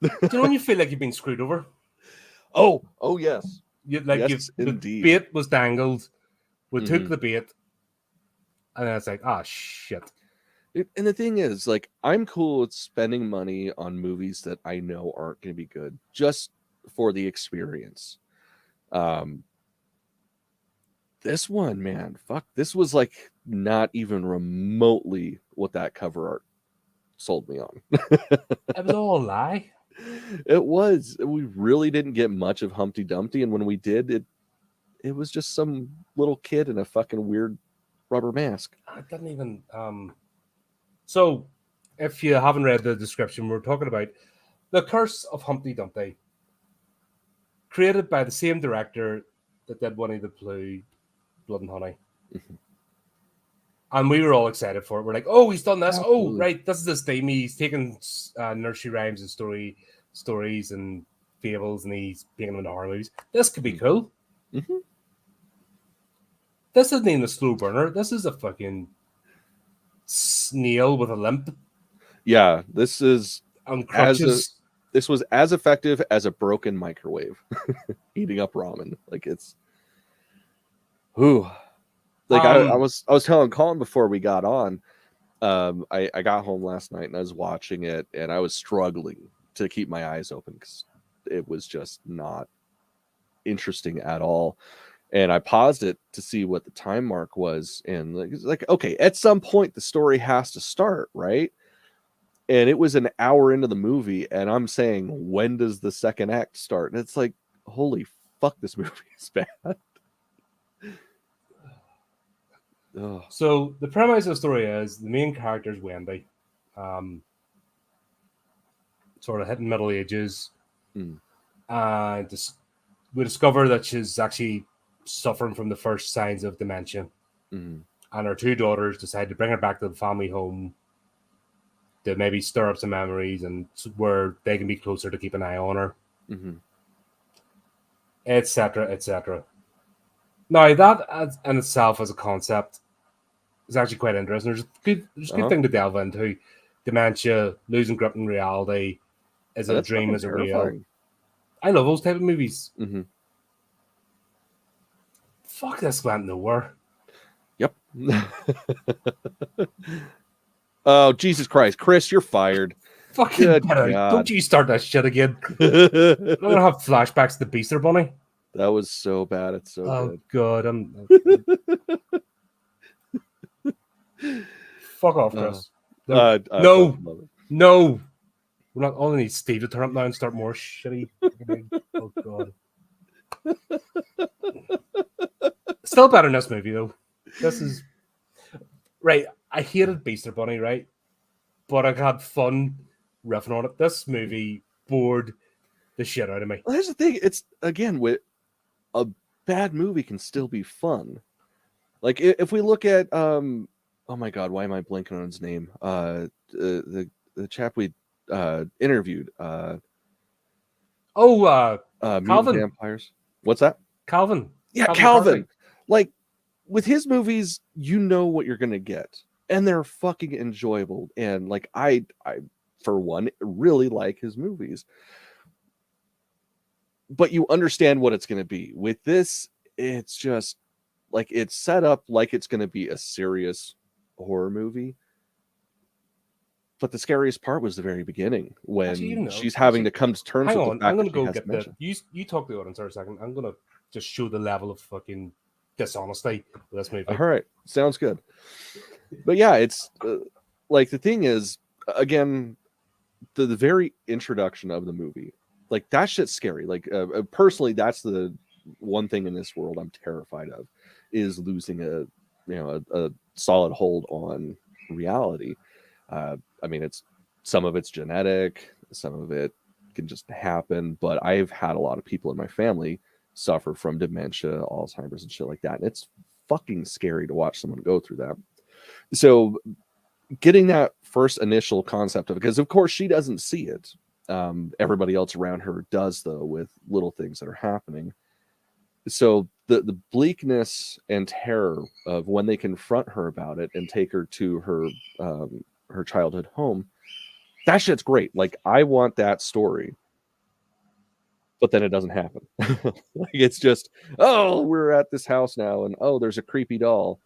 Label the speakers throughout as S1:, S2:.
S1: Do you know when you feel like you've been screwed over?
S2: Oh yes. Yes,
S1: The
S2: indeed.
S1: bait was dangled. We took
S2: Mhm.
S1: the bait, and then it's like, ah, shit.
S2: And the thing is, like, I'm cool with spending money on movies that I know aren't going to be good, just for the experience. Um, this one, man, fuck, this was like not even remotely what that cover art sold me on.
S1: It was all a lie.
S2: It was. We really didn't get much of Humpty Dumpty, and when we did, it was just some little kid in a fucking weird rubber mask.
S1: I didn't even. So, if you haven't read the description, we're talking about The Curse of Humpty Dumpty, created by the same director that did Winnie the Pooh, Blood and Honey.
S2: Mhm.
S1: And we were all excited for it. We're like, oh, he's done this. Oh,
S2: Absolutely.
S1: right, this is his theme. He's taken nursery rhymes and stories and fables, and he's making them into horror movies. This could be cool.
S2: Mm-hmm.
S1: This isn't even a slow burner. This is a fucking snail with a limp
S2: Yeah, this is
S1: on
S2: as a
S1: crutches.
S2: this was as effective as a broken microwave eating up ramen. Like it's whew. Like
S1: Um,
S2: I was telling Colin before we got on, I got home last night and I was watching it and I was struggling to keep my eyes open because it was just not interesting at all. And I paused it to see what the time mark was, and like okay, at some point the story has to start, right? And it was an hour into the movie, and I'm saying, when does the second act start? And it's like, holy fuck, this movie is bad. Ugh.
S1: so the premise of the story is the main character is Wendy, um, sort of hitting middle ages,
S2: Mm,
S1: and we discover that she's actually suffering from the first signs of dementia.
S2: mm,
S1: And her two daughters decide to bring her back to the family home to maybe stir up some memories and where they can be closer to keep an eye on her,
S2: mm-hmm.
S1: etc., etc. Now that in itself as a concept is actually quite interesting. There's a good
S2: Uh-huh.
S1: thing to delve into. Dementia, losing grip in reality. Is
S2: And
S1: it a
S2: that's
S1: dream?
S2: fucking
S1: Is it real?
S2: terrifying.
S1: I love those type of movies.
S2: Mm-hmm.
S1: Fuck, this went nowhere.
S2: Yep. Oh, Jesus Christ. Chris, you're fired.
S1: Fucking
S2: Good
S1: get out. Don't
S2: God.
S1: you start that shit again. I'm gonna have flashbacks to the Beaster Bunny.
S2: That was so bad. It's so
S1: Oh
S2: good.
S1: god, fuck off,
S2: Uh,
S1: Chris. No,
S2: I
S1: no,
S2: fucking love it.
S1: no. We're not only need Steve to turn up now and start more shitty. Oh god. Still better in this movie though. This is right. I hated Beaster Bunny, right? But I had fun riffing on it. This movie bored the shit out of me.
S2: Well, here's the thing. It's, again, with a bad movie can still be fun. Like if we look at oh my god, why am I blanking on his name? The chap we interviewed,
S1: Oh,
S2: Mutant
S1: Calvin,
S2: Vampires. What's that?
S1: Calvin,
S2: Yeah,
S1: Calvin
S2: Calvin.
S1: McCarthy.
S2: Like with his movies, you know what you're gonna get, and they're fucking enjoyable. And like I for one really like his movies, but you understand what it's gonna be. With this, it's just like it's set up like it's gonna be a serious horror movie. But the scariest part was the very beginning
S1: Actually,
S2: when
S1: you know,
S2: she's having to
S1: actually,
S2: come to terms
S1: hang
S2: with the
S1: on. I'm
S2: fact that
S1: gonna
S2: she
S1: go
S2: has
S1: get the
S2: dementia.
S1: you. Talk to the audience for a second. I'm gonna just show the level of fucking dishonesty with this
S2: All
S1: movie.
S2: right, sounds good. But yeah, it's like the thing is, again, the very introduction of the movie, like that shit's scary. Like personally, that's the one thing in this world I'm terrified of, is losing a solid hold on reality. I mean, it's some of it's genetic, some of it can just happen, but I've had a lot of people in my family suffer from dementia, Alzheimer's, and shit like that. And it's fucking scary to watch someone go through that. So getting that first initial concept of it, because of course she doesn't see it. Everybody else around her does, though, with little things that are happening. So the bleakness and terror of when they confront her about it and take her to her childhood home, That shit's great. Like, I want that story. But then it doesn't happen. Like, it's just, oh, we're at this house now, and oh, there's a creepy doll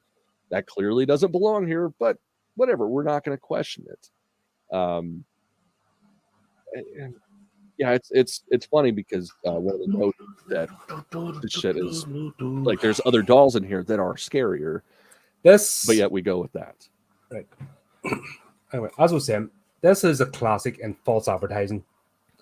S2: that clearly doesn't belong here, but whatever, we're not going to question it. And yeah, it's funny because one of the notes that this shit is like, there's other dolls in here that are scarier, but yet we go with that.
S1: Right. Anyway, as I was saying, this is a classic in false advertising.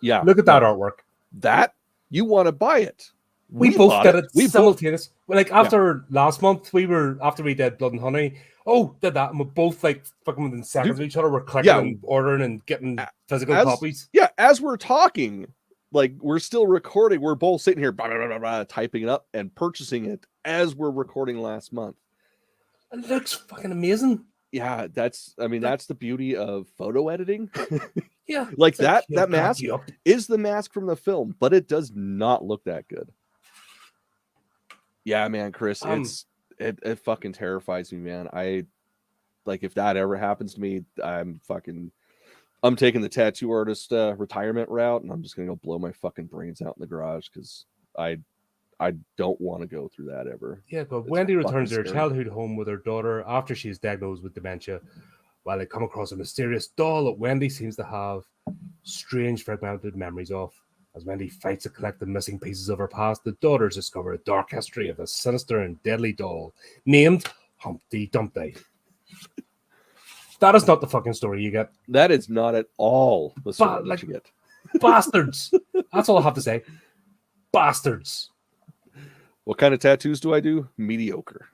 S2: Yeah,
S1: look at that artwork.
S2: That you want to buy it.
S1: We both did it simultaneous. Like after last month, after we did Blood and Honey. Oh, did that, and we both like fucking within seconds of each other. We're clicking and ordering and getting physical copies.
S2: Yeah, as we're talking, like we're still recording. We're both sitting here blah, blah, blah, blah, typing it up and purchasing it as we're recording last month.
S1: It looks fucking amazing.
S2: Yeah, that's the beauty of photo editing.
S1: Yeah,
S2: like that mask is the mask from the film, but it does not look that good. Yeah, man, Chris, it fucking terrifies me, man. I like, if that ever happens to me, I'm taking the tattoo artist retirement route, and I'm just gonna go blow my fucking brains out in the garage because I don't want to go through that ever.
S1: Yeah, but Wendy returns to her childhood home with her daughter after she is diagnosed with dementia, while they come across a mysterious doll that Wendy seems to have strange fragmented memories of. As Wendy fights to collect the missing pieces of her past, the daughters discover a dark history of a sinister and deadly doll named Humpty Dumpty. That is not the fucking story you get.
S2: That is not at all the story that you get.
S1: Bastards. That's all I have to say. Bastards.
S2: What kind of tattoos do I do? Mediocre.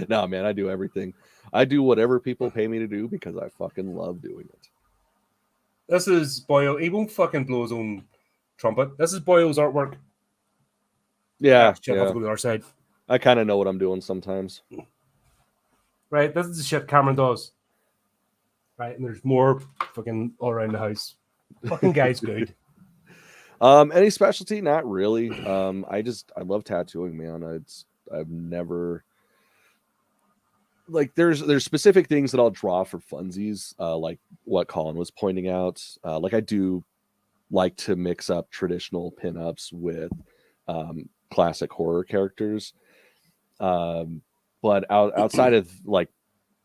S2: No, man, I do everything. I do whatever people pay me to do because I fucking love doing it.
S1: This is Boyo. He won't fucking blow his own trumpet. This is Boyo's artwork.
S2: Yeah.
S1: Shit,
S2: yeah.
S1: Have to go to our side.
S2: I kind of know what I'm doing sometimes.
S1: Right, this is the shit Cameron does. Right, and there's more fucking all around the house. Fucking guy's good.
S2: Any specialty? Not really. I love tattooing, man. I've never, like, there's specific things that I'll draw for funsies, like what Colin was pointing out. Like, I do like to mix up traditional pinups with classic horror characters. But outside of like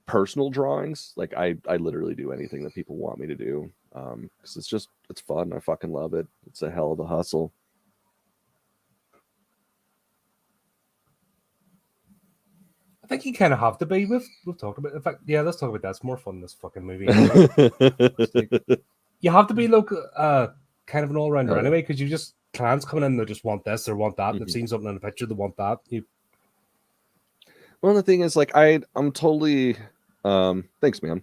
S2: personal drawings, like I literally do anything that people want me to do. Because it's fun. I fucking love it. It's a hell of a hustle.
S1: I think you kind of have to be. We've talked about. In fact, yeah, let's talk about that. It's more fun than this fucking movie. You have to be kind of an all rounder anyway, because you just clients coming in, they just want this or want that. Mm-hmm. They've seen something in a picture, they want that.
S2: Well, the thing is, like, I'm totally. Thanks, man.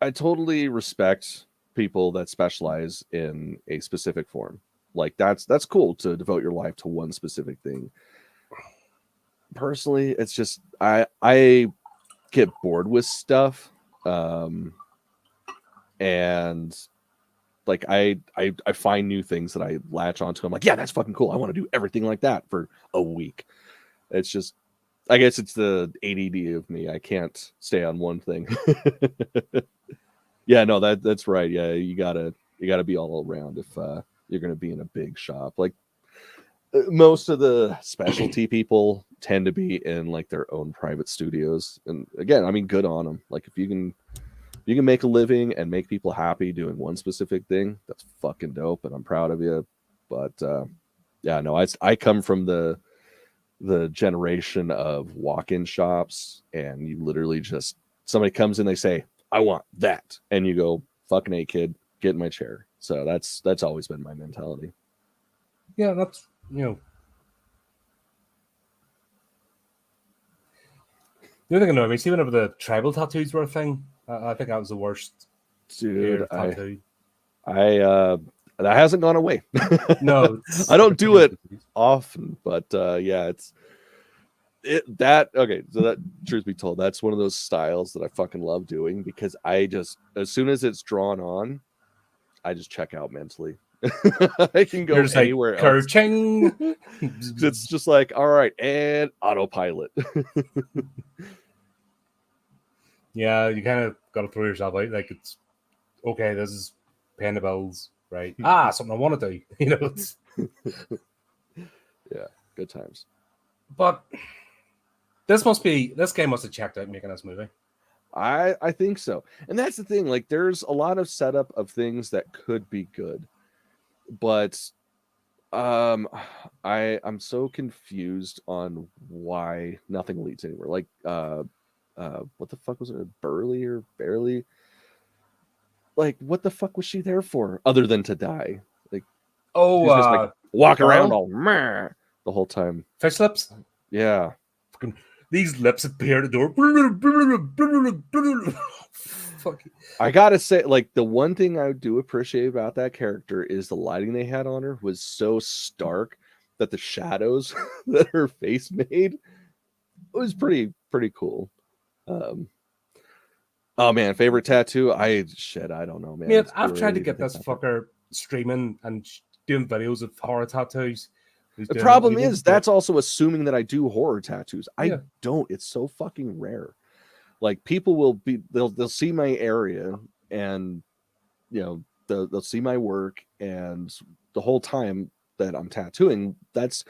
S2: I totally respect people that specialize in a specific form. Like, that's cool to devote your life to one specific thing. Personally, it's just I get bored with stuff, and like I find new things that I latch onto. I'm like, yeah, that's fucking cool. I want to do everything like that for a week. It's just, I guess it's the ADD of me. I can't stay on one thing. Yeah, no, that's right. Yeah, you gotta be all around if you're gonna be in a big shop. Like, most of the specialty people tend to be in like their own private studios, and again, I mean, good on them. Like, if you can make a living and make people happy doing one specific thing, that's fucking dope, and I'm proud of you. But yeah, no, I come from the generation of walk-in shops, and you literally just, somebody comes in, they say, I want that, and you go, fucking A, kid, get in my chair. So that's always been my mentality.
S1: Yeah, that's, the other thing annoyed me, see, whenever the tribal tattoos were a thing, I think that was the worst.
S2: Dude, that hasn't gone away.
S1: No,
S2: I don't do it often, but yeah, okay. So that, truth be told, that's one of those styles that I fucking love doing, because I just, as soon as it's drawn on, I just check out mentally. I can go anywhere else. It's just like, all right, and autopilot.
S1: Yeah, you kind of got to throw yourself out. Like, it's okay. This is paying the bills, right? Something I want to do. It's...
S2: Yeah, good times.
S1: But this game must have checked out making this movie.
S2: I think so. And that's the thing. Like, there's a lot of setup of things that could be good, but I'm so confused on why nothing leads anywhere. Like, what the fuck was it? Burley or Barely? Like, what the fuck was she there for other than to die? Like,
S1: Oh,
S2: she's just like walk around
S1: Carl?
S2: all meh the whole time.
S1: Fish lips.
S2: Yeah.
S1: Fucking, these lips appear at the door. Fuck.
S2: I gotta say, like, the one thing I do appreciate about that character is the lighting they had on her was so stark that the shadows that her face made was pretty cool. Oh man, favorite tattoo? I don't know, man.
S1: Man,
S2: It's
S1: I've tried to
S2: really
S1: get this
S2: difficult.
S1: fucker streaming and doing videos of horror tattoos.
S2: The problem is that's also assuming that I do horror tattoos. I
S1: Yeah.
S2: don't. It's so fucking rare. Like, people will be they'll see my area and they'll see my work, and the whole time that I'm tattooing, that's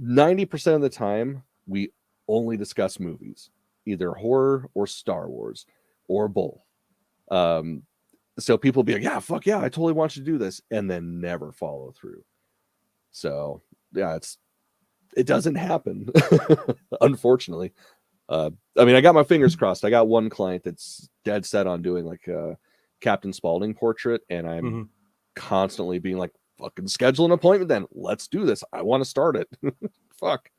S2: 90% of the time we only discuss movies, either horror or Star Wars or both. So people be like, yeah, fuck yeah, I totally want you to do this, and then never follow through. So yeah, it doesn't happen, unfortunately. I mean, I got my fingers crossed. I got one client that's dead set on doing like a Captain Spaulding portrait, and I'm constantly being like, fucking schedule an appointment then. Let's do this. I want to start it. Fuck.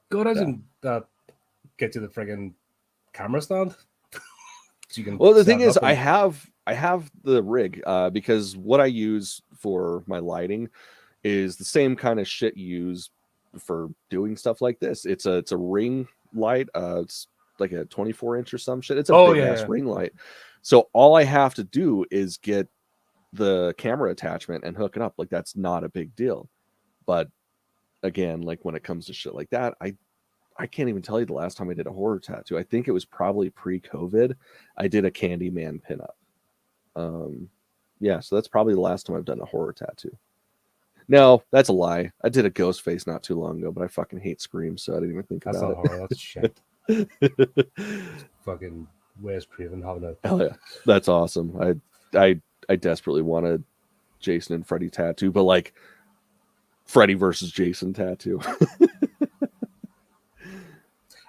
S1: Go ahead and get you the friggin' camera stand.
S2: So well, the thing is, I have the rig because what I use for my lighting is the same kind of shit you use for doing stuff like this. It's a ring light. It's like a 24-inch or some shit. It's a big ass ring light. So all I have to do is get the camera attachment and hook it up. Like, that's not a big deal. But again, like, when it comes to shit like that, I can't even tell you the last time I did a horror tattoo. I think it was probably pre-COVID. I did a Candyman pinup. Yeah, so that's probably the last time I've done a horror tattoo. No, that's a lie. I did a ghost face not too long ago, but I fucking hate Scream, so I didn't even think about it.
S1: That's not horror, that's shit. Fucking Wes Craven having a...
S2: Hell yeah. That's awesome. I desperately want a Jason and Freddy tattoo, but like Freddy versus Jason tattoo.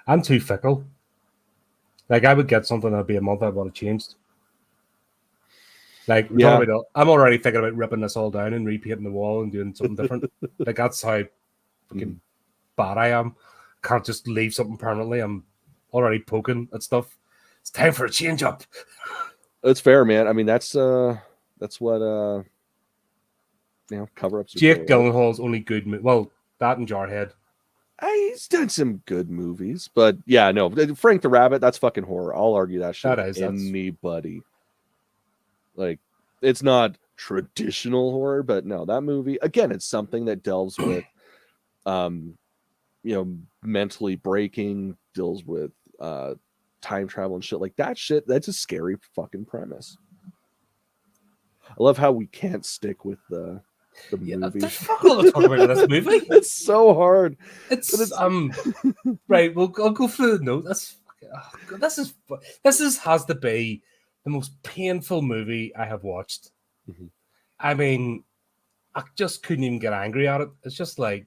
S1: I'm too fickle. Like, I would get something that'd be a month I'd want to change. Like, I'm already thinking about ripping this all down and repainting the wall and doing something different. Like, that's how fucking bad I am. Can't just leave something permanently. I'm already poking at stuff. It's time for a change up.
S2: That's fair, man. I mean, that's what cover-ups.
S1: Jake Gyllenhaal's only good well, that and Jarhead.
S2: He's done some good movies, but yeah, no, Frank the Rabbit, that's fucking horror. I'll argue that shit with anybody. Like, it's not traditional horror, but no, that movie, again, it's something that delves with mentally breaking, deals with time travel and shit like that. Shit, that's a scary fucking premise. I love how we can't stick with the movie.
S1: There's fuck all to talk about this movie.
S2: It's so hard.
S1: It's right. I'll go through the note. This has to be the most painful movie I have watched. I mean, I just couldn't even get angry at it. It's just like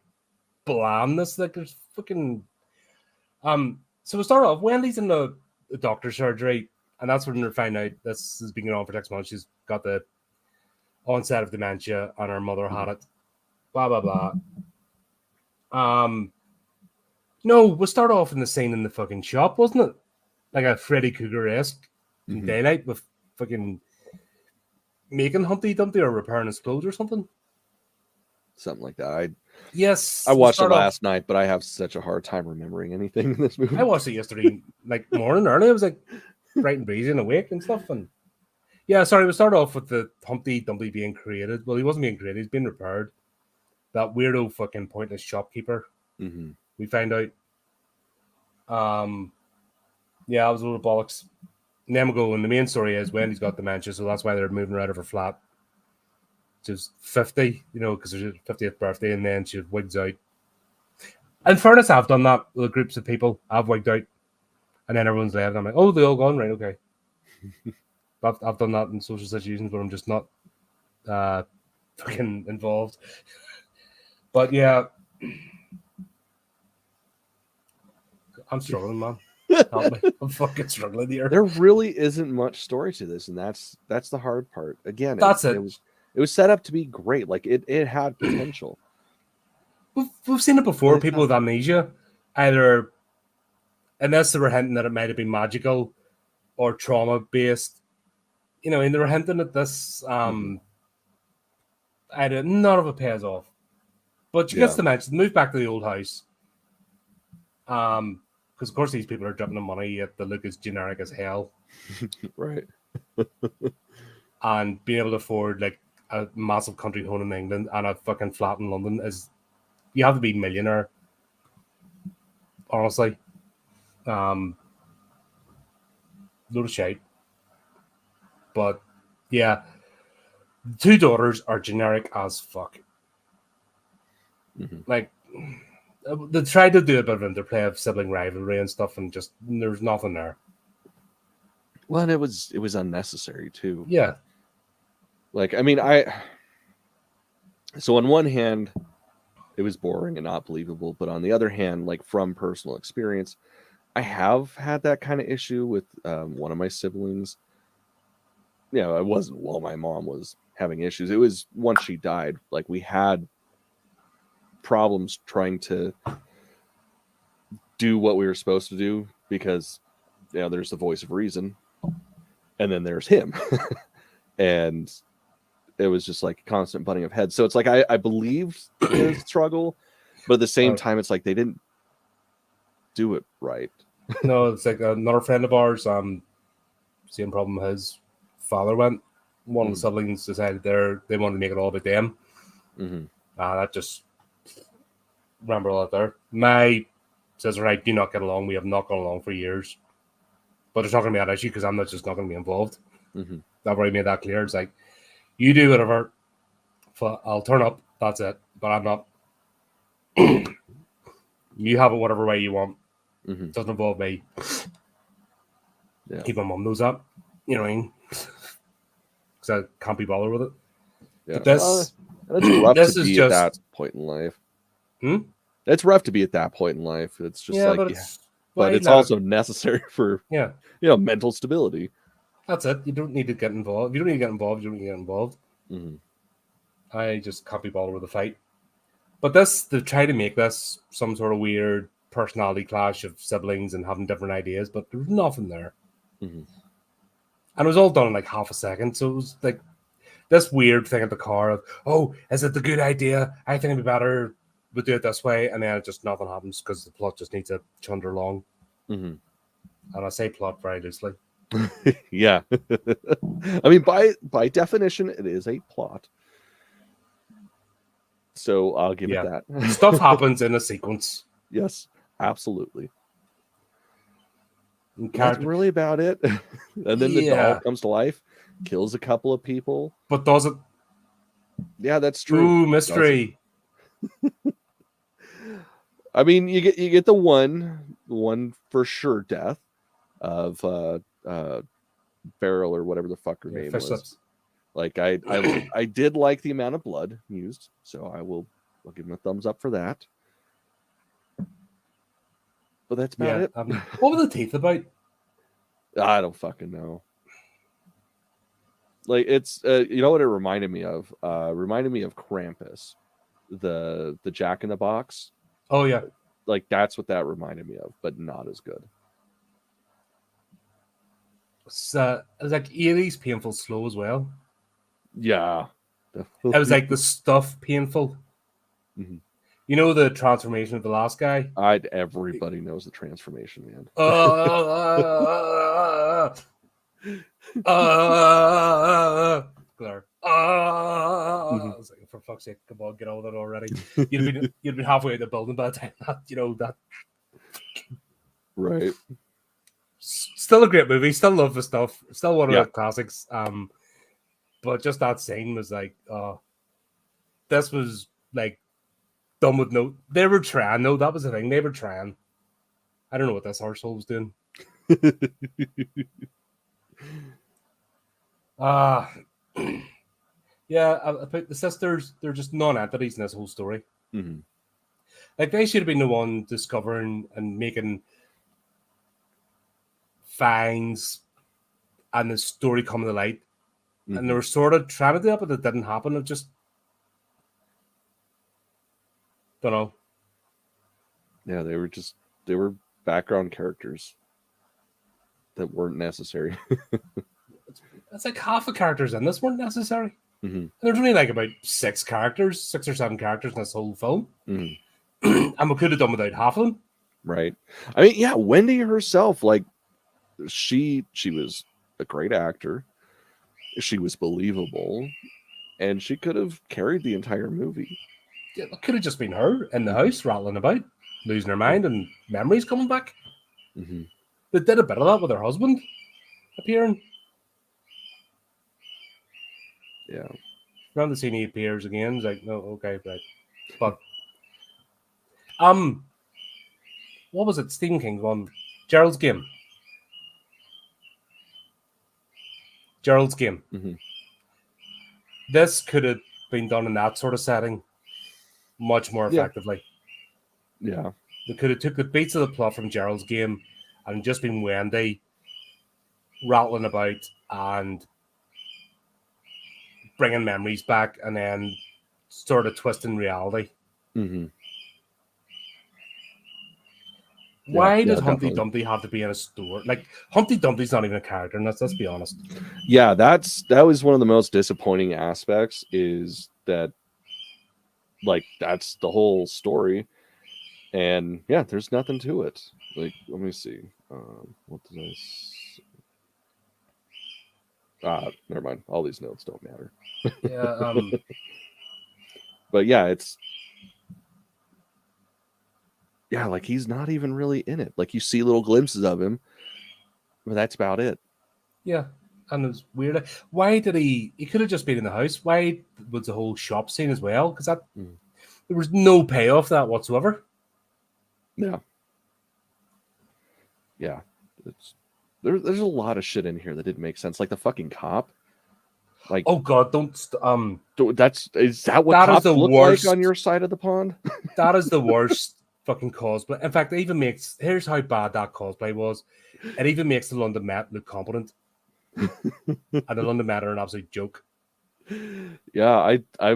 S1: blandness. Like, there's fucking So we start off. Wendy's in the doctor's surgery, and that's when they find out this has been going on for 6 months. She's got the onset of dementia, and her mother had it. Blah blah blah. No, we start off in the scene in the fucking shop, wasn't it? Like a Freddy Krueger-esque daylight with fucking making Humpty Dumpty or repairing his clothes or something.
S2: Something like that.
S1: Yes,
S2: I watched it last night, but I have such a hard time remembering anything in this movie.
S1: I watched it yesterday, like morning early. I was like bright and breezy and awake and stuff. And yeah, sorry, we start off with the Humpty Dumpty being created. Well, he wasn't being created; he's being repaired. That weirdo fucking pointless shopkeeper. We find out. Yeah, I was a little bollocks. And then we go, and the main story is Wendy's got dementia, so that's why they're moving her out of her flat. She's 50, because it's her 50th birthday, and then she wigs out. In fairness, I've done that with groups of people. I've wigged out, and then everyone's left, and I'm like, oh, they all gone, right, okay. I've done that in social situations where I'm just not fucking involved. But yeah, I'm struggling, man. Help me. I'm fucking struggling here.
S2: There really isn't much story to this, and that's the hard part. Again,
S1: That's it.
S2: It was set up to be great. Like it had potential.
S1: We've seen it before. People with amnesia, either unless they were hinting that it might have been magical or trauma based, and they were hinting at this. Either none of it pays off, but she gets to mention move back to the old house. Because of course these people are dropping the money, yet they look as generic as hell,
S2: right?
S1: And being able to afford like a massive country home in England and a fucking flat in London is, you have to be a millionaire. Honestly, load of shite. But yeah, the two daughters are generic as fuck. Like, they tried to do a bit of interplay of sibling rivalry and stuff, and just there's nothing there.
S2: Well, and it was unnecessary too.
S1: Yeah.
S2: Like, I mean, so on one hand, it was boring and not believable, but on the other hand, like from personal experience, I have had that kind of issue with one of my siblings. It wasn't while my mom was having issues. It was once she died. Like, we had problems trying to do what we were supposed to do because, there's the voice of reason, and then there's him. And it was just like constant butting of heads. So it's like I believed his struggle, but at the same time, it's like they didn't do it right.
S1: No, it's like another friend of ours, same problem his father went. One of the siblings decided they wanted to make it all about them. That just, remember all that there. My sister and I do not get along. We have not gone along for years. But there's not going to be that issue because I'm not just not going to be involved. I've already made that clear. It's like, you do whatever, I'll turn up, that's it. But I'm not. You have it whatever way you want. It doesn't involve me. Keep my mum knows that. You know what I mean? Because I can't be bothered with it.
S2: Yeah.
S1: But this,
S2: that's rough
S1: this
S2: to
S1: is
S2: be
S1: just
S2: at that point in life. It's rough to be at that point in life. It's just but it's also necessary for mental stability.
S1: That's it. You don't need to get involved. If you don't need to get involved, you don't need to get involved. I just can't be bothered with the fight. But they try to make this some sort of weird personality clash of siblings and having different ideas, but there's nothing there. And it was all done in like half a second. So it was like this weird thing at the car of, oh, is it the good idea? I think it'd be better we do it this way. And then just nothing happens because the plot just needs to chunder along. And I say plot very loosely.
S2: Yeah. I mean, by definition, it is a plot. So I'll give it that.
S1: Stuff happens in a sequence.
S2: Yes, absolutely. That's really about it. And then the doll comes to life, kills a couple of people.
S1: But does it?
S2: Yeah, that's true.
S1: Ooh, mystery.
S2: I mean, you get the one for sure death of Beryl or whatever the fuck her name was. Lips. Like I did like the amount of blood used, so I'll give him a thumbs up for that. But that's about it.
S1: What were the teeth about?
S2: I don't fucking know. Like, it's you know what it reminded me of? Reminded me of Krampus, the Jack in the Box.
S1: Oh yeah,
S2: like that's what that reminded me of, but not as good.
S1: It's like 80s painful slow as well.
S2: Yeah,
S1: definitely. It was like the stuff painful.
S2: Mm-hmm.
S1: You know the transformation of the last guy?
S2: Everybody knows the transformation, man.
S1: Claire. I was like, for fuck's sake, come on, get on with it already. You'd been halfway to the building by the time that.
S2: Right.
S1: Still a great movie. Still love the stuff. Still one of
S2: Yeah.
S1: the classics. But just that scene was like, this was like done with no. They were trying. No, that was the thing. They were trying. I don't know what this arsehole was doing. Yeah, I think the sisters, they're just non-entities in this whole story.
S2: Mm-hmm.
S1: Like, they should have been the one discovering and making finds and the story come to light.
S2: Mm-hmm.
S1: And they were sort of trying to do it, but it didn't happen. It just, don't know.
S2: Yeah, they were background characters that weren't necessary.
S1: It's like half the characters in this weren't necessary.
S2: Mm-hmm.
S1: And there's only like about 6 or 7 characters in this whole film.
S2: Mm-hmm.
S1: And we could have done without half of them.
S2: Right. I mean, yeah, Wendy herself, like, she was a great actor. She was believable, and she could have carried the entire movie.
S1: Yeah, it could have just been her in the house rattling about, losing her mind, and memories coming back.
S2: Mm-hmm.
S1: They did a bit of that with her husband appearing.
S2: Yeah.
S1: Around the scene he appears again. It's like, no, okay, right. But what was it? Stephen King's one. Gerald's Game.
S2: Mm-hmm.
S1: This could have been done in that sort of setting much more effectively.
S2: Yeah.
S1: They could have took the beats of the plot from Gerald's Game and just been Wendy rattling about and bringing memories back and then sort of twisting reality.
S2: Mm-hmm.
S1: Why did Humpty
S2: definitely.
S1: Dumpty have to be in a store? Like, Humpty Dumpty's not even a character, and let's be honest.
S2: Yeah, that was one of the most disappointing aspects, is that, like, that's the whole story. And yeah, there's nothing to it. Like, let me see. What did I say? Never mind. All these notes don't matter.
S1: Yeah,
S2: but yeah, it's, yeah, like, he's not even really in it. Like, you see little glimpses of him, but that's about it.
S1: yeah. And it was weird. Why did he could have just been in the house. Why was the whole shop scene as well? Because there was no payoff to that whatsoever.
S2: Yeah. Yeah. There's a lot of shit in here that didn't make sense. Like the fucking cop. Like,
S1: oh god, don't
S2: is that what cops look like on your side of the pond?
S1: That is the worst fucking cosplay. In fact, it even makes, here's how bad that cosplay was. It even makes the London Met look competent. And the London Met are an absolute joke.
S2: Yeah, I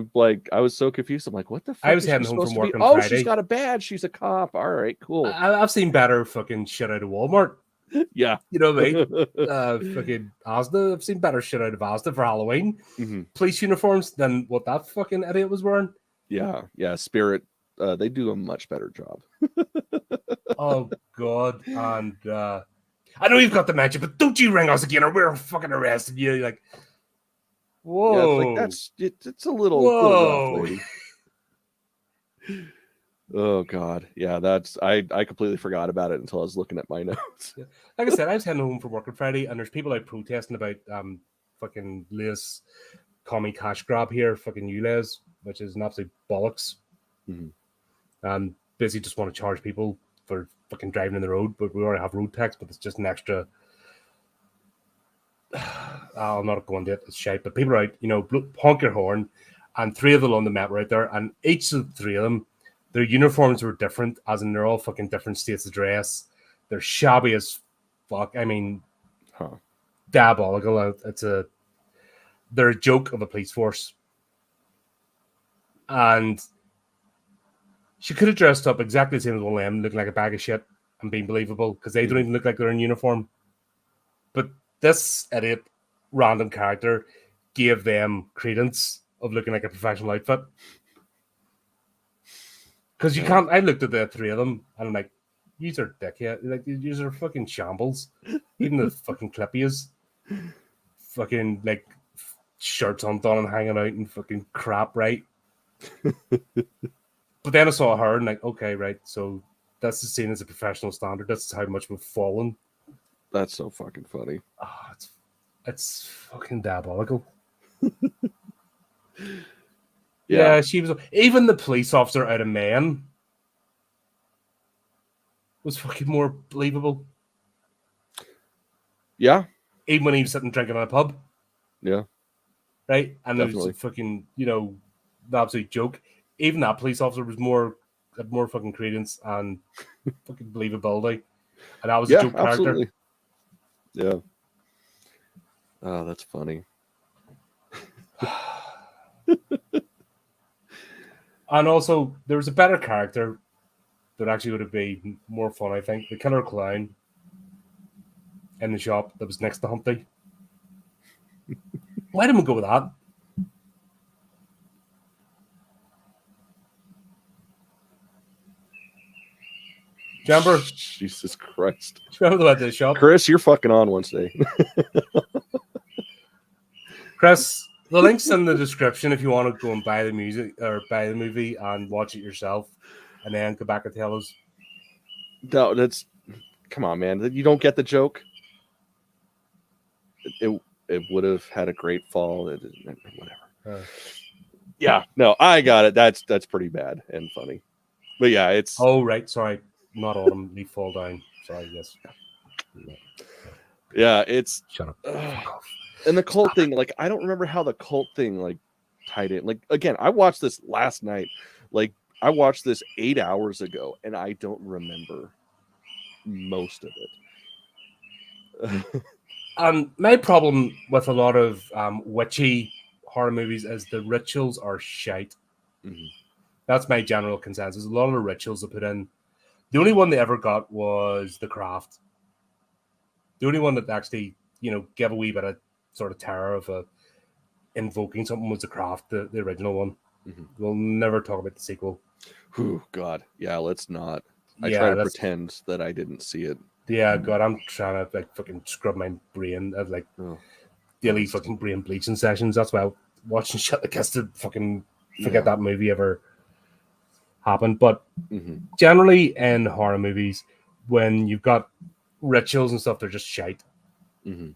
S2: was so confused. I'm like, what the fuck?
S1: I was heading home from work on
S2: Oh,
S1: Friday.
S2: she's got a badge. She's a cop. All right, cool.
S1: I've seen better fucking shit out of Walmart.
S2: Yeah.
S1: You know what I mean? Fucking Asda. I've seen better shit out of Asda for Halloween.
S2: Mm-hmm.
S1: Police uniforms than what that fucking idiot was wearing.
S2: Yeah. Spirit. They do a much better job.
S1: Oh god. And I know you've got the magic, but don't you ring us again or we're fucking arresting you. Like, whoa.
S2: Yeah, it's like it's a little rough, lady. Oh god. Yeah, I completely forgot about it until I was looking at my notes.
S1: Yeah. Like I said, I was heading home from work on Friday and there's people out protesting about fucking latest commie cash grab here, fucking ULEZ, which is an absolute bollocks.
S2: Mm-hmm.
S1: And basically just want to charge people for fucking driving in the road, but we already have road tax, but it's just an extra. I'll not go into it, it's shite, but people are out, honk your horn, and 3 of the London Met were out there, and each of the 3 of them, their uniforms were different, as in they're all fucking different states of dress. They're shabby as fuck. I mean, diabolical. They're a joke of a police force. And she could have dressed up exactly the same as one of them, looking like a bag of shit and being believable, because they don't even look like they're in uniform. But this idiot, random character, gave them credence of looking like a professional outfit. Because you can't. I looked at the 3 of them and I'm like, these are dickhead. Like, these are fucking shambles. Even the fucking clippies, fucking like shirts undone and hanging out and fucking crap, right? But then I saw her and like, okay, right. So that's the same as a professional standard. That's how much we've fallen
S2: That's so fucking funny.
S1: Oh, it's fucking diabolical. Yeah, she was. Even the police officer out of Maine was fucking more believable.
S2: Yeah.
S1: Even when he was sitting drinking in a pub.
S2: Yeah.
S1: Right? And
S2: Definitely.
S1: it was a fucking, the absolute joke. Even that police officer was had more fucking credence and fucking believability. And that was a joke
S2: absolutely.
S1: character.
S2: Yeah. Oh, that's funny.
S1: And also, there was a better character that actually would have been more fun, I think. The killer clown in the shop that was next to Humpty. Why didn't we go with that? Do you remember?
S2: Jesus Christ.
S1: Do you remember they went to the shop?
S2: Chris, you're fucking on Wednesday.
S1: Chris, the link's in the description if you want to go and buy the music or buy the movie and watch it yourself and then go back and tell us.
S2: No, come on, man. You don't get the joke. It would have had a great fall. Whatever. Yeah, no, I got it. That's pretty bad and funny. But yeah, it's.
S1: Oh, right. Sorry. Not autumn. Leaf fall down. Sorry. Yes.
S2: Yeah, it's.
S1: Shut up.
S2: And the cult thing, like, I don't remember how the cult thing, like, tied in. Like, again, I watched this last night. Like, I watched this 8 hours ago, and I don't remember most of it.
S1: My problem with a lot of witchy horror movies is the rituals are shite.
S2: Mm-hmm.
S1: That's my general consensus. A lot of the rituals they put in. The only one they ever got was The Craft. The only one that actually, gave a wee bit of sort of terror of invoking something was The Craft, the original one.
S2: Mm-hmm.
S1: We'll never talk about the sequel.
S2: Oh, God. Yeah, let's not. I try to pretend that I didn't see it.
S1: Yeah, God, I'm trying to fucking scrub my brain at daily fucking brain bleaching sessions. That's why watching shit like this to fucking forget that movie ever happened. But generally in horror movies, when you've got rituals and stuff, they're just shite.
S2: Mm-hmm.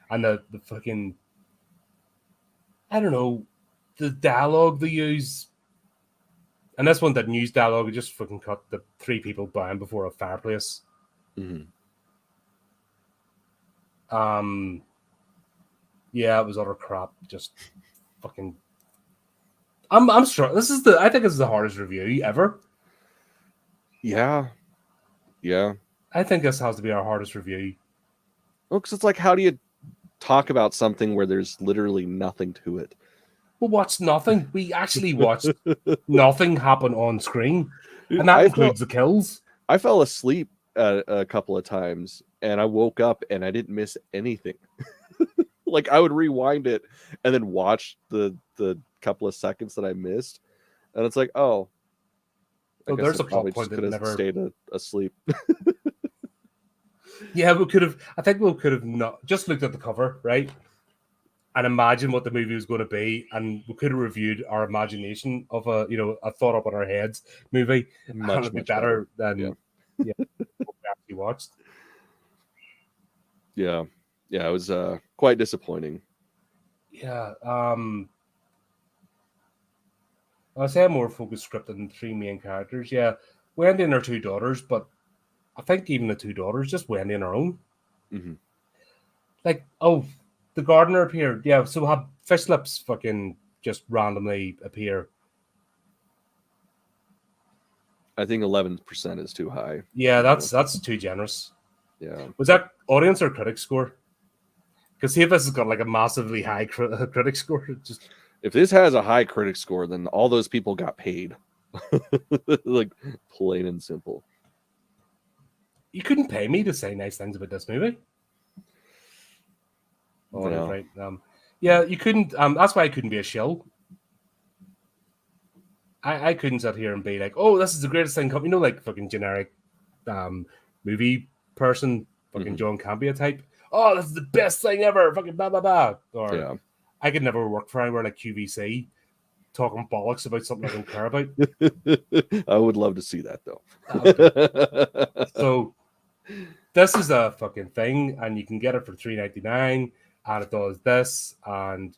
S1: And the fucking, I don't know, the dialogue they use. And this one didn't use dialogue. It just fucking cut the 3 people bowing before a fireplace.
S2: Mm-hmm.
S1: Yeah, it was utter crap. Just fucking. I'm sure I think this is the hardest review ever.
S2: Yeah.
S1: I think this has to be our hardest review.
S2: Well, because it's like, how do you talk about something where there's literally nothing to it?
S1: We watched nothing. We actually watched nothing happen on screen, and that includes the kills.
S2: I fell asleep a couple of times, and I woke up and I didn't miss anything. Like, I would rewind it and then watch the couple of seconds that I missed, and it's like, oh,
S1: there's a plot point that never
S2: stayed asleep.
S1: Yeah, we could have. I think we could have not just looked at the cover, right, and imagined what the movie was going to be, and we could have reviewed our imagination of a thought up in our heads movie, and it'd be better than what we actually watched.
S2: Yeah, it was quite disappointing.
S1: Yeah, I say a more focused script than 3 main characters. Yeah, Wendy and her 2 daughters, but I think even the 2 daughters, just Wendy on her own.
S2: Mm-hmm.
S1: Like, the gardener appeared. Yeah, so we'll have fish lips fucking just randomly appear.
S2: I think 11% is too high.
S1: Yeah, that's too generous.
S2: Yeah.
S1: Was that audience or critic score? Because see if this has got like a massively high critic score.
S2: If this has a high critic score, then all those people got paid. Like, plain and simple.
S1: You couldn't pay me to say nice things about this movie. Oh, no. Right. Yeah, you couldn't. That's why I couldn't be a shill. I couldn't sit here and be like, "Oh, this is the greatest thing." Like fucking generic, movie person, fucking John Campia type. Oh, this is the best thing ever. Fucking blah blah blah. Or I could never work for anywhere like QVC, talking bollocks about something I don't care about.
S2: I would love to see that though.
S1: So this is a fucking thing, and you can get it for $3.99, and it does this, and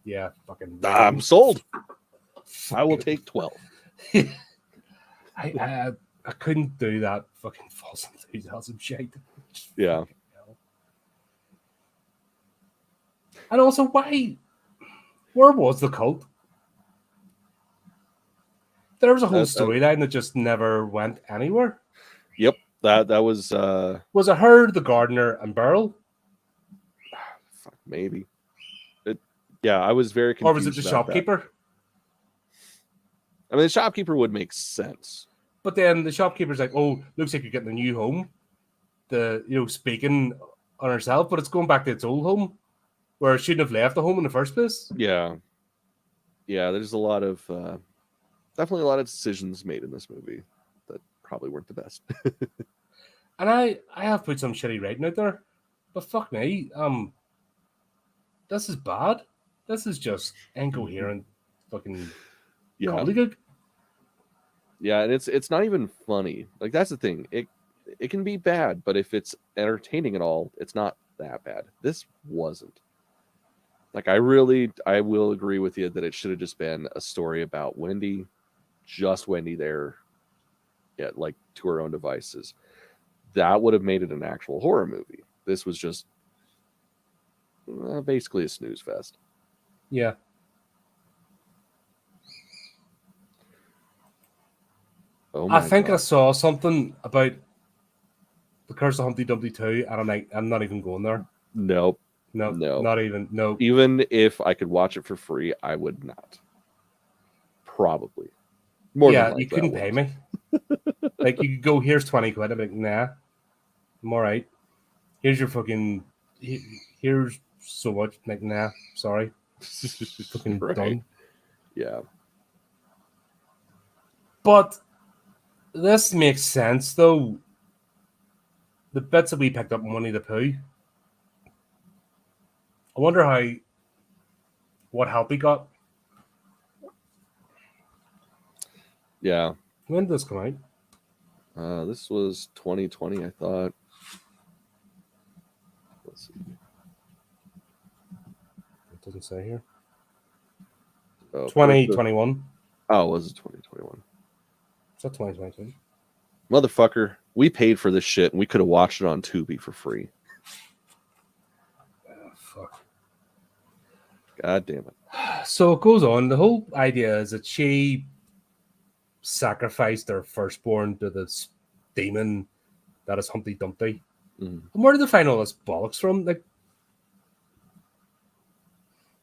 S1: yeah, fucking.
S2: I'm sold. I will take 12.
S1: I couldn't do that fucking false enthusiasm shit.
S2: Yeah.
S1: And also, where was the cult? There was a whole storyline that just never went anywhere.
S2: Yep. That was
S1: Was it her, the gardener, and Beryl?
S2: Fuck, maybe. Yeah, I was very confused.
S1: Or was it the shopkeeper?
S2: That. I mean, the shopkeeper would make sense.
S1: But then the shopkeeper's like, "Oh, looks like you're getting a new home." Speaking on herself, but it's going back to its old home, where it shouldn't have left the home in the first place.
S2: Yeah. Yeah, there's a lot of definitely a lot of decisions made in this movie that probably weren't the best.
S1: And I have put some shitty writing out there, but fuck me, this is bad. This is just incoherent, fucking gobbledygook.
S2: Yeah, and it's not even funny. Like, that's the thing. It can be bad, but if it's entertaining at all, it's not that bad. This wasn't. Like, I will agree with you that it should have just been a story about Wendy, just Wendy there, yeah, like to her own devices. That would have made it an actual horror movie. This was just basically a snooze fest.
S1: Yeah.
S2: Oh
S1: I think
S2: God.
S1: I saw something about the Curse of Humpty Dumpty 2, and I'm not even going there.
S2: Nope.
S1: No, not even. No.
S2: Even if I could watch it for free, I would not. Probably. More than likely,
S1: you couldn't pay me. Like, you could go, here's 20 quid. I'm like, nah, I'm all right. Here's your fucking, here's so much. Like, nah, sorry. Fucking
S2: right.
S1: done.
S2: Yeah.
S1: But this makes sense, though. The bits that we picked up in Winnie the Pooh, I wonder what help he got.
S2: Yeah.
S1: When did this come
S2: out? This was 2020, I thought. Let's see.
S1: It doesn't say here.
S2: Oh,
S1: 2021.
S2: Oh, was it 2021?
S1: Is that 2022?
S2: Motherfucker, we paid for this shit and we could have watched it on Tubi for free.
S1: Fuck.
S2: God damn it.
S1: So it goes on. The whole idea is that she sacrificed her firstborn to this demon that is Humpty Dumpty.
S2: Mm-hmm.
S1: And where did they find all this bollocks from? Like,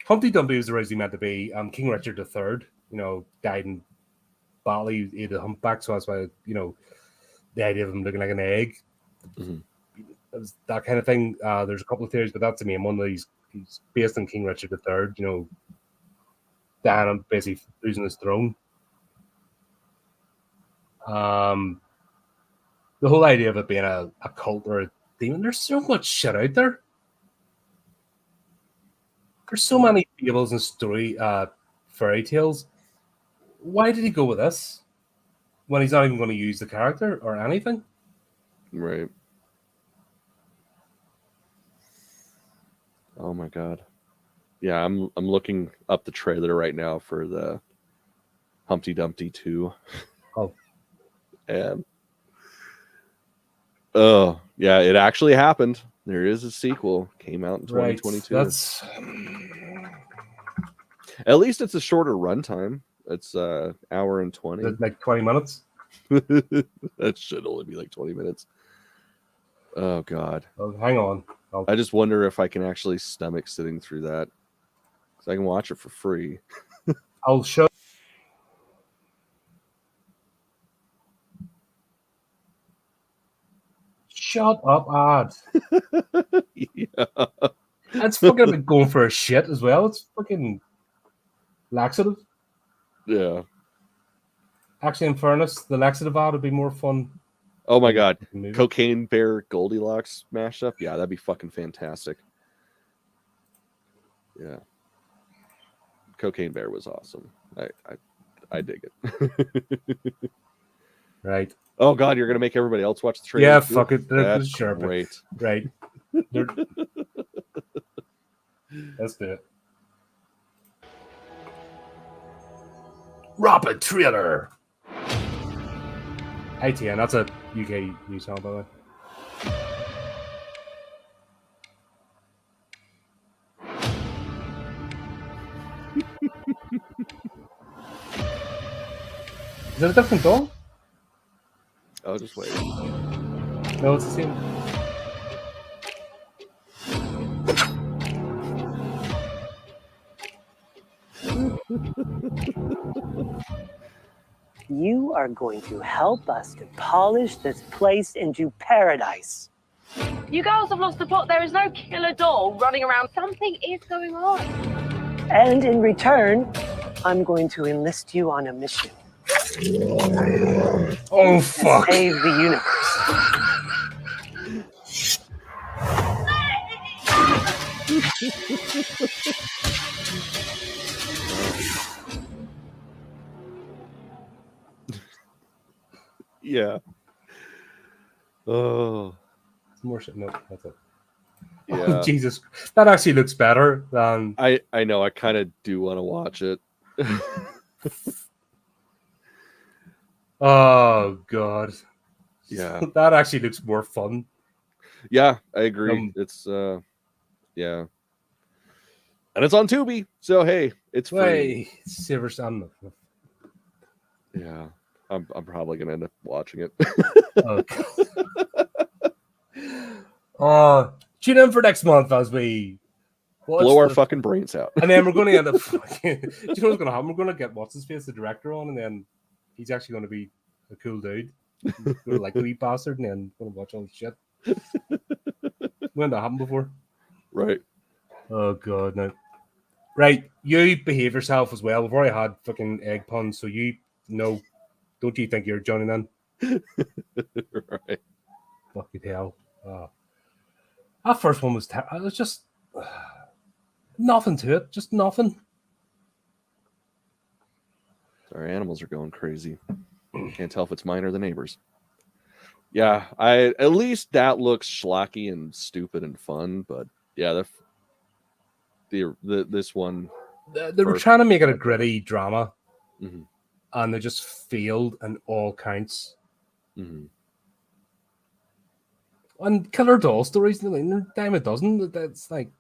S1: Humpty Dumpty was originally meant to be King Richard III. Died in battle. He ate a humpback, so that's why the idea of him looking like an egg.
S2: Mm-hmm.
S1: It was that kind of thing. There's a couple of theories, but that's the main one. That he's based on King Richard III. Diana basically losing his throne. The whole idea of it being a cult or a demon, there's so much shit out there. There's so many fables and fairy tales. Why did he go with this when he's not even going to use the character or anything?
S2: Right. Oh my God. Yeah, I'm looking up the trailer right now for the Humpty Dumpty 2.
S1: Oh.
S2: And oh, yeah, it actually happened. There is a sequel. Came out in 2022.
S1: Right. That's
S2: at least it's a shorter runtime. It's hour and 20.
S1: Like 20 minutes.
S2: That should only be like 20 minutes. Oh God.
S1: Oh, hang on.
S2: I just wonder if I can actually stomach sitting through that. So I can watch it for free.
S1: I'll show. Shut up, ad.
S2: Yeah.
S1: That's fucking going for a shit as well. It's fucking laxative.
S2: Yeah.
S1: Actually, in fairness, the laxative ad would be more fun.
S2: Oh my God. Cocaine Bear Goldilocks mashup. Yeah, that'd be fucking fantastic. Yeah. Cocaine Bear was awesome. I dig it.
S1: Right.
S2: Oh God, you're gonna make everybody else watch the trailer.
S1: Yeah,
S2: too?
S1: fuck it.
S2: That's
S1: Sure, but-
S2: great.
S1: Right. Let's do it. Rapid trailer. ATN, that's a UK news channel, by the way. Is it a different dog?
S2: Oh, just wait.
S1: No, it's the same.
S3: You are going to help us to polish this place into paradise.
S4: You girls have lost the plot. There is no killer doll running around. Something is going on.
S3: And in return, I'm going to enlist you on a mission.
S1: Oh, fuck.
S3: Save the universe.
S2: Yeah. Oh.
S1: More shit. No, that's it.
S2: Yeah.
S1: Oh, Jesus. That actually looks better than.
S2: I know. I kind of do want to watch it.
S1: Oh, God.
S2: Yeah.
S1: That actually looks more fun.
S2: Yeah, I agree. It's yeah. And it's on Tubi, so hey, it's free.
S1: Way. Silver Sun.
S2: Yeah. I'm probably gonna end up watching it.
S1: Tune in for next month as we
S2: blow our fucking brains out.
S1: And then we're going to end up. Do you know what's going to happen? We're going to get what's his face, the director, on, and then he's actually going to be a cool dude. He's going to like a wee bastard, and then going to watch all the shit. When that happened before?
S2: Right.
S1: Oh God, no. Right, you behave yourself as well. We've already had fucking egg puns, so you know. Don't you think you're Johnny then?
S2: Right.
S1: Fucking hell. That first one was it was just nothing to it. Just nothing.
S2: Our animals are going crazy. Can't tell if it's mine or the neighbors. Yeah, at least that looks schlocky and stupid and fun, but yeah, this one
S1: they were trying to make it a gritty drama, and they just failed in all counts. And killer doll stories, they're dime a dozen. That's like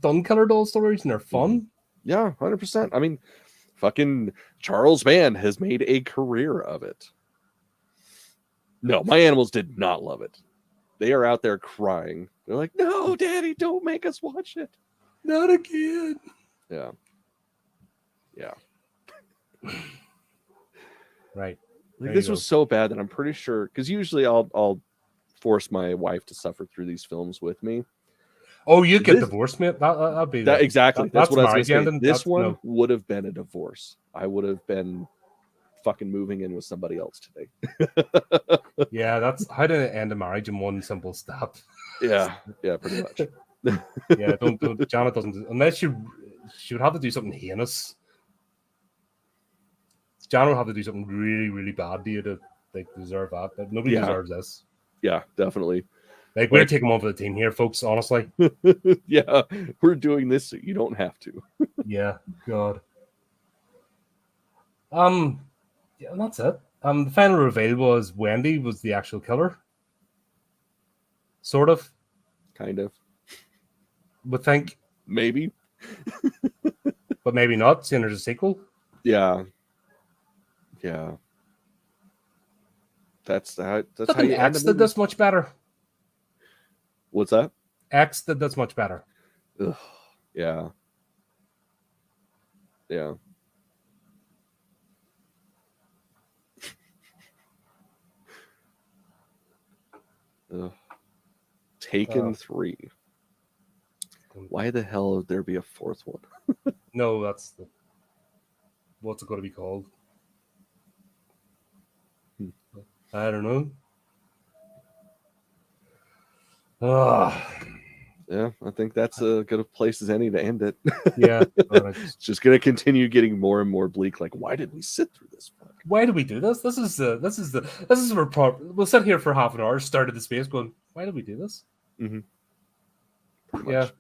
S1: done killer doll stories, and they're fun.
S2: Yeah, 100%. I mean, fucking Charles Band has made a career of it. No, my animals did not love it. They are out there crying. They're like, "No, Daddy, don't make us watch it.
S1: Not again."
S2: Yeah. Yeah.
S1: Right.
S2: Like, this was so bad that I'm pretty sure, because usually I'll force my wife to suffer through these films with me.
S1: Oh, you get divorced, mate. That'd be
S2: that exactly. That's what I was going to say. This one
S1: no.
S2: would have been a divorce. I would have been fucking moving in with somebody else today.
S1: Yeah, that's how to end a marriage in one simple step.
S2: Yeah, pretty much.
S1: Yeah, don't Janet doesn't, unless she would have to do something heinous. Janet would have to do something really, really bad to you to like deserve that. But nobody deserves this.
S2: Yeah, definitely.
S1: Like, we're taking one for the team here, folks, honestly.
S2: Yeah, we're doing this so you don't have to.
S1: Yeah, God. Yeah, and that's it. The final reveal was Wendy was the actual killer. Sort of.
S2: Kind of.
S1: Would think.
S2: Maybe.
S1: But maybe not, seeing there's a sequel.
S2: Yeah. Yeah. That's how you
S1: X did this much better.
S2: What's that?
S1: X did this much better.
S2: Ugh. Yeah. Yeah. Ugh. Taken 3. Why the hell would there be a fourth one?
S1: No, that's what's it going to be called? I don't know.
S2: Yeah, I think that's a good place as any to end it.
S1: Yeah.
S2: It's just gonna continue getting more and more bleak. Like, why did we sit through this?
S1: Why do we do this? This is we'll sit here for half an hour, start at the space going, why did we do this?
S2: Mm-hmm.
S1: Yeah.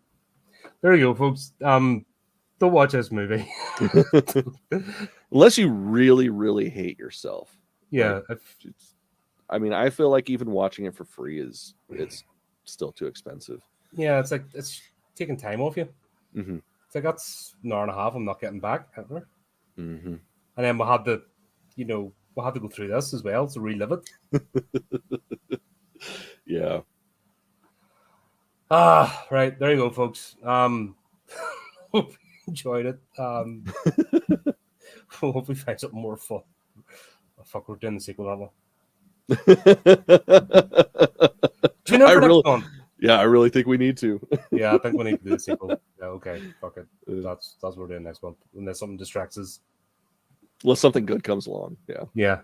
S1: There you go, folks. Don't watch this movie.
S2: Unless you really, really hate yourself.
S1: Yeah.
S2: Like, I mean, I feel like even watching it for free it's still too expensive.
S1: Yeah, it's like it's taking time off you.
S2: Mm-hmm.
S1: It's like that's an hour and a half I'm not getting back ever.
S2: Mm-hmm.
S1: And then we'll have to go through this as well to relive it.
S2: Yeah.
S1: Right. There you go, folks. Hope you enjoyed it. Hope we find something more fun. Oh, fuck, we're doing the sequel, aren't we? Tune in for next one.
S2: Yeah, I really think we need to.
S1: Yeah, I think we need to do the sequel. Yeah, okay, fuck it. That's what we're doing next month. Unless something distracts us.
S2: Unless something good comes along. Yeah.
S1: Yeah.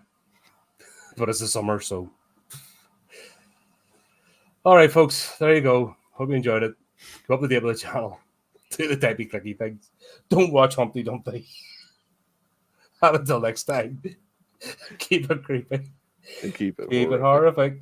S1: But it's the summer, so. All right, folks. There you go. Hope you enjoyed it. Go up to the Able channel. Do the typey clicky things. Don't watch Humpty Dumpty. And until next time, keep it creepy.
S2: And keep it
S1: horrific.